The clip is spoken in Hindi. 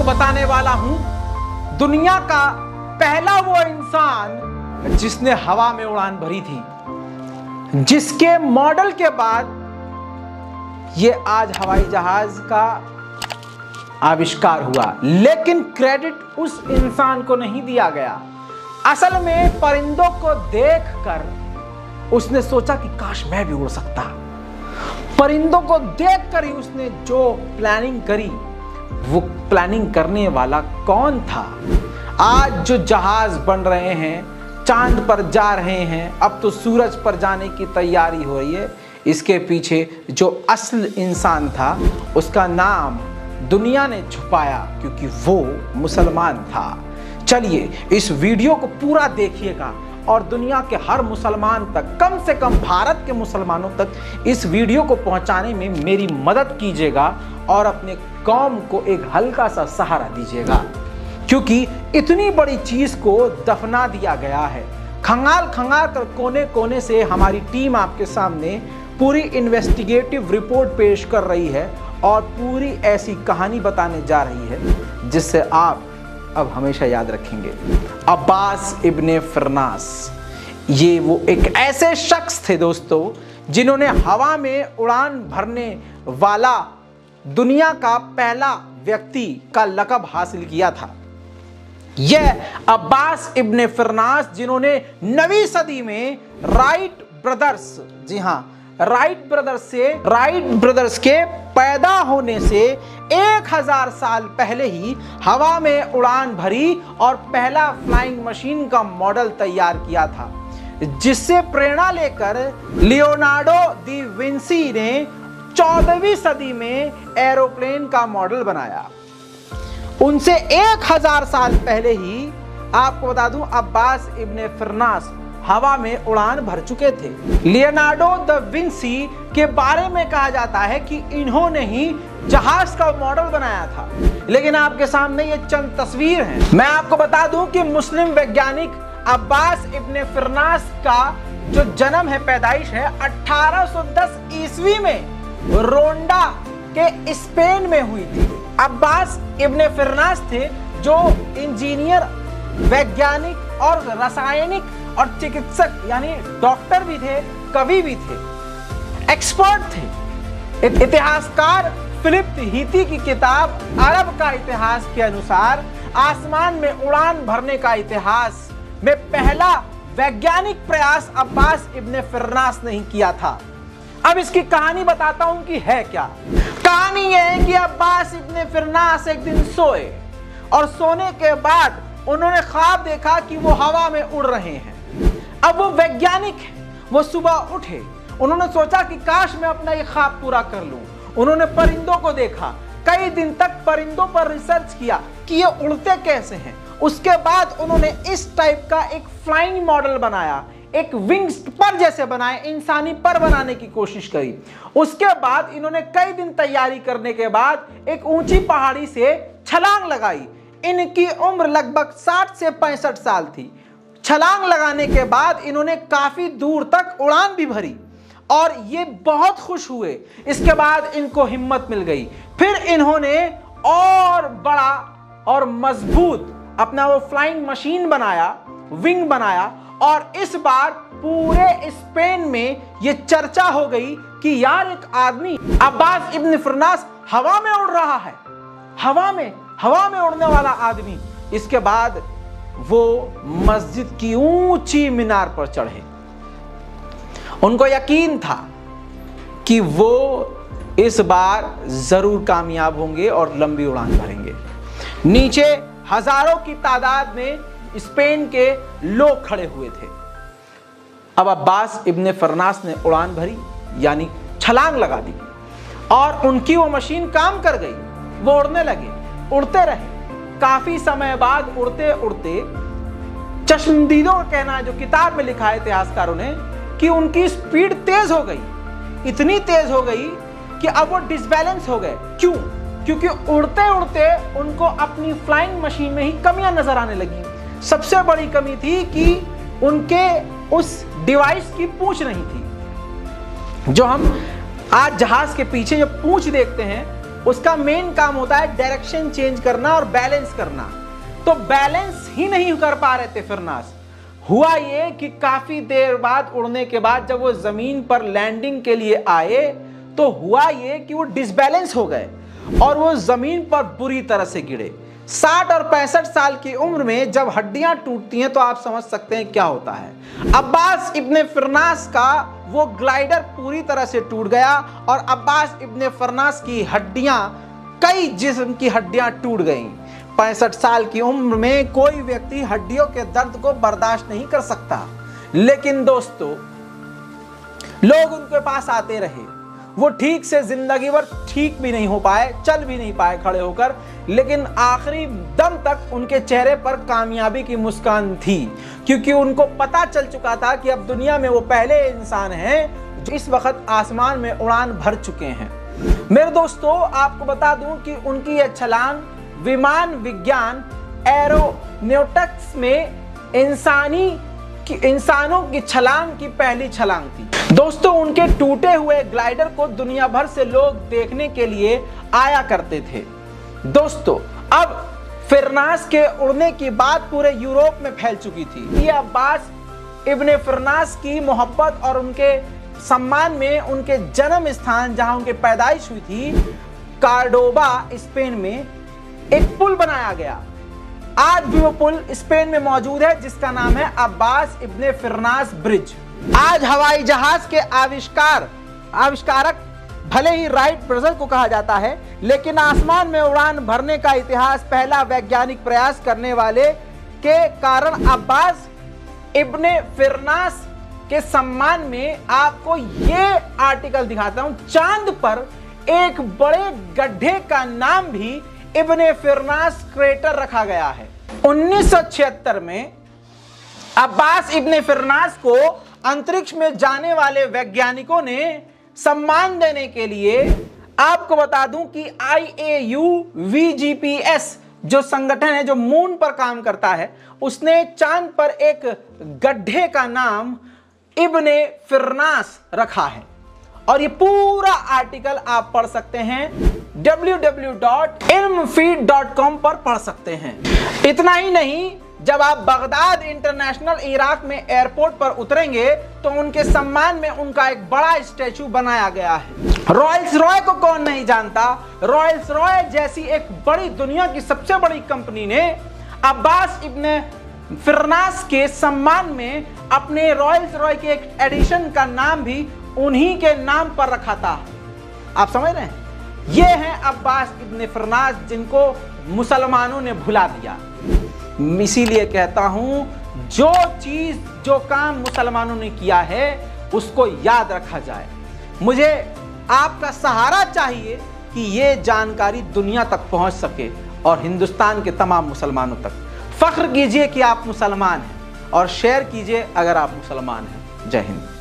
आपको बताने वाला हूं दुनिया का पहला वो इंसान जिसने हवा में उड़ान भरी थी, जिसके मॉडल के बाद ये आज हवाई जहाज का आविष्कार हुआ। लेकिन क्रेडिट उस इंसान को नहीं दिया गया। असल में परिंदों को देखकर उसने सोचा कि काश मैं भी उड़ सकता। परिंदों को देखकर ही उसने जो प्लानिंग करी, वो प्लानिंग करने वाला कौन था? आज जो जहाज बन रहे हैं, चांद पर जा रहे हैं, अब तो सूरज पर जाने की तैयारी हो रही है, इसके पीछे जो असल इंसान था उसका नाम दुनिया ने छुपाया क्योंकि वो मुसलमान था। चलिए इस वीडियो को पूरा देखिएगा और दुनिया के हर मुसलमान तक, कम से कम भारत के मुसलमानों तक इस वीडियो को पहुंचाने में मेरी मदद कीजिएगा और अपने कौम को एक हल्का सा सहारा दीजिएगा, क्योंकि इतनी बड़ी चीज को दफना दिया गया है। खंगाल खंगाल कर कोने कोने से हमारी टीम आपके सामने पूरी इन्वेस्टिगेटिव रिपोर्ट पेश कर रही है और पूरी ऐसी कहानी बताने जा रही है जिससे आप अब हमेशा याद रखेंगे। अब्बास इब्ने फिरनास, ये वो एक ऐसे शख्स थे दोस्तों जिन्होंने हवा में उड़ान भरने वाला दुनिया का पहला व्यक्ति का लक़ब हासिल किया था। यह अब्बास इब्ने फिरनास जिन्होंने 9वीं सदी में राइट ब्रदर्स, जी हां, राइट ब्रदर्स के पैदा होने से 1000 साल पहले ही हवा में उड़ान भरी और पहला फ्लाइंग मशीन का मॉडल तैयार किया था, जिससे प्रेरणा लेकर लियोनार्डो दी विंसी ने 14वीं सदी में एरोप्लेन का मॉडल बनाया। उनसे 1000 साल पहले ही आपको बता दूं अब्बास इब्ने फिरनास हवा में उड़ान भर चुके थे। लियोनार्डो द विंसी के बारे में कहा जाता है कि इन्होंने ही जहाज का मॉडल बनाया था। लेकिन आपके सामने ये चंद तस्वीर हैं। मैं आपको बता दूं कि मुस्लिम वैज्ञानिक अब्बास इब्ने फिरनास का जो जन्म है, पैदाइश है 1810 ईस्वी में रोंडा के स्पेन में हुई थी। अब्बास इब्ने फिरनास थे जो इंजीनियर, वैज्ञानिक और रासायनिक और चिकित्सक यानी डॉक्टर भी थे, कवि भी थे, एक्सपर्ट थे। इतिहासकार फिलिप हीती की किताब अरब का इतिहास के अनुसार आसमान में उड़ान भरने का इतिहास में पहला वैज्ञानिक प्रयास अब्बास इब्ने फिरनास ने किया था। अब इसकी कहानी बताता हूं कि है क्या। कहानी यह है कि अब्बास इब्ने फिरनास एक दिन सोए और सोने के बाद उन्होंने ख्वाब देखा कि वो हवा में उड़ रहे हैं। अब वो वैज्ञानिक हैं, वो सुबह उठे, उन्होंने सोचा कि काश मैं अपना ये ख्वाब पूरा कर लूं। उन्होंने परिंदों को देखा, कई दिन तक परिंदों पर रिसर्च किया कि ये उड़ते कैसे हैं। उसके बाद उन्होंने इस टाइप का एक फ्लाइंग मॉडल बनाया, एक विंग्स पर जैसे बनाए, इंसानी पर बनाने की कोशिश करी। उसके बाद इन्होंने कई दिन तैयारी करने के बाद एक ऊंची पहाड़ी से छलांग लगाई। इनकी उम्र लगभग 60 से 65 साल थी। छलांग लगाने के बाद इन्होंने काफी दूर तक उड़ान भी भरी और ये बहुत खुश हुए। इसके बाद इनको हिम्मत मिल गई। फिर इन्होंने और बड़ा और मजबूत अपना वो फ्लाइंग मशीन बनाया, विंग बनाया, और इस बार पूरे स्पेन में ये चर्चा हो गई कि यार एक आदमी अब्बास इब्ने फिरनास हवा में उड़ रहा है, हवा में उड़ने वाला आदमी। इसके बाद वो मस्जिद की ऊंची मीनार पर चढ़े। उनको यकीन था कि वो इस बार जरूर कामयाब होंगे और लंबी उड़ान भरेंगे। नीचे हजारों की तादाद में स्पेन के लोग खड़े हुए थे। अब अब्बास इब्ने फिरनास ने उड़ान भरी, यानी छलांग लगा दी और उनकी वो मशीन काम कर गई। वो उड़ने लगे, उड़ते रहे। काफी समय बाद उड़ते उड़ते चश्मदीदों का कहना है, जो किताब में लिखा है इतिहासकारों ने, कि उनकी स्पीड तेज हो गई, इतनी तेज हो गई कि अब वो डिसबैलेंस हो गए। क्यों? क्योंकि उड़ते उड़ते उनको अपनी फ्लाइंग मशीन में ही कमियां नजर आने लगी। सबसे बड़ी कमी थी कि उनके उस डिवाइस की पूंछ नहीं थी। जो हम आज जहाज के पीछे जो पूंछ देखते हैं, उसका मेन काम होता है डायरेक्शन चेंज करना और बैलेंस करना। तो बैलेंस ही नहीं कर पा रहे थे फिरनास। हुआ ये कि काफी देर बाद उड़ने के बाद जब वो जमीन पर लैंडिंग के लिए आए तो हुआ ये कि वो डिसबैलेंस हो गए और वो जमीन पर बुरी तरह से गिरे। 60 और 65 साल की उम्र में जब हड्डियां टूटती हैं तो आप समझ सकते हैं क्या होता है। अब्बास इब्ने फिरनास का वो ग्लाइडर पूरी तरह से टूट गया और अब्बास इब्ने फिरनास की हड्डियां, कई जिस्म की हड्डियां टूट गईं। 65 साल की उम्र में कोई व्यक्ति हड्डियों के दर्द को बर्दाश्त नहीं कर सकता। लेकिन दोस्तों, लोग उनके पास आते रहे, वो ठीक से जिंदगी भर ठीक भी नहीं हो पाए, चल भी नहीं पाए खड़े होकर, लेकिन आखिरी दम तक उनके चेहरे पर कामयाबी की मुस्कान थी, क्योंकि उनको पता चल चुका था कि अब दुनिया में वो पहले इंसान हैं जो इस वक्त आसमान में उड़ान भर चुके हैं। मेरे दोस्तों, आपको बता दूं कि उनकी यह छलांग विमान विज्ञान एरोनॉटिक्स में इंसानों की छलांग की पहली छलांग थी। दोस्तों, उनके टूटे हुए ग्लाइडर को दुनिया भर से लोग देखने के लिए आया करते थे। दोस्तों, अब फिरनास के उड़ने की बात पूरे यूरोप में फैल चुकी थी। ये अब्बास इब्ने फिरनास की मोहब्बत और उनके सम्मान में उनके जन्म स्थान जहां उनकी पैदाइश हुई थी, कार्डोबा स्पेन में एक पुल बनाया गया। आज भी वो पुल स्पेन में मौजूद है जिसका नाम है अब्बास इब्ने फिरनास ब्रिज। आज हवाई जहाज के आविष्कारक भले ही राइट ब्रदर्स को कहा जाता है, लेकिन आसमान में उड़ान भरने का इतिहास पहला वैज्ञानिक प्रयास करने वाले के कारण अब्बास इब्ने फिरनास के सम्मान में आपको ये आर्टिकल दिखाता हूं। चांद पर एक बड़े गड्ढे का नाम भी इब्ने फिरनास क्रेटर रखा गया है। 1976 में अब्बास इब्ने फिरनास को अंतरिक्ष में जाने वाले वैज्ञानिकों ने सम्मान देने के लिए, आपको बता दूं कि IAU-VGPS जो संगठन है जो मून पर काम करता है, उसने चांद पर एक गड्ढे का नाम इब्ने फिरनास रखा है। और ये पूरा आर्टिकल आप पढ़ सकते हैं, www.ilmfeed.com पर पढ़ सकते हैं। इतना ही नहीं, जब आप बगदाद इंटरनेशनल इराक में एयरपोर्ट पर उतरेंगे तो उनके सम्मान में उनका एक बड़ा स्टैचू बनाया गया है। रॉयल्स रॉय को कौन नहीं जानता। रॉयल्स रॉय जैसी एक बड़ी, दुनिया की सबसे बड़ी कंपनी ने अब्बास इब्ने फिरनास के सम्मान में अपने रॉयल्स रॉय के एक एडिशन का नाम भी उन्हीं के नाम पर रखा था। आप समझ रहे हैं, ये हैं अब्बास इब्ने फिरनास जिनको मुसलमानों ने भुला दिया। इसीलिए कहता हूं, जो चीज, जो काम मुसलमानों ने किया है उसको याद रखा जाए। मुझे आपका सहारा चाहिए कि ये जानकारी दुनिया तक पहुंच सके और हिंदुस्तान के तमाम मुसलमानों तक। फख्र कीजिए कि आप मुसलमान हैं और शेयर कीजिए अगर आप मुसलमान हैं। जय हिंद।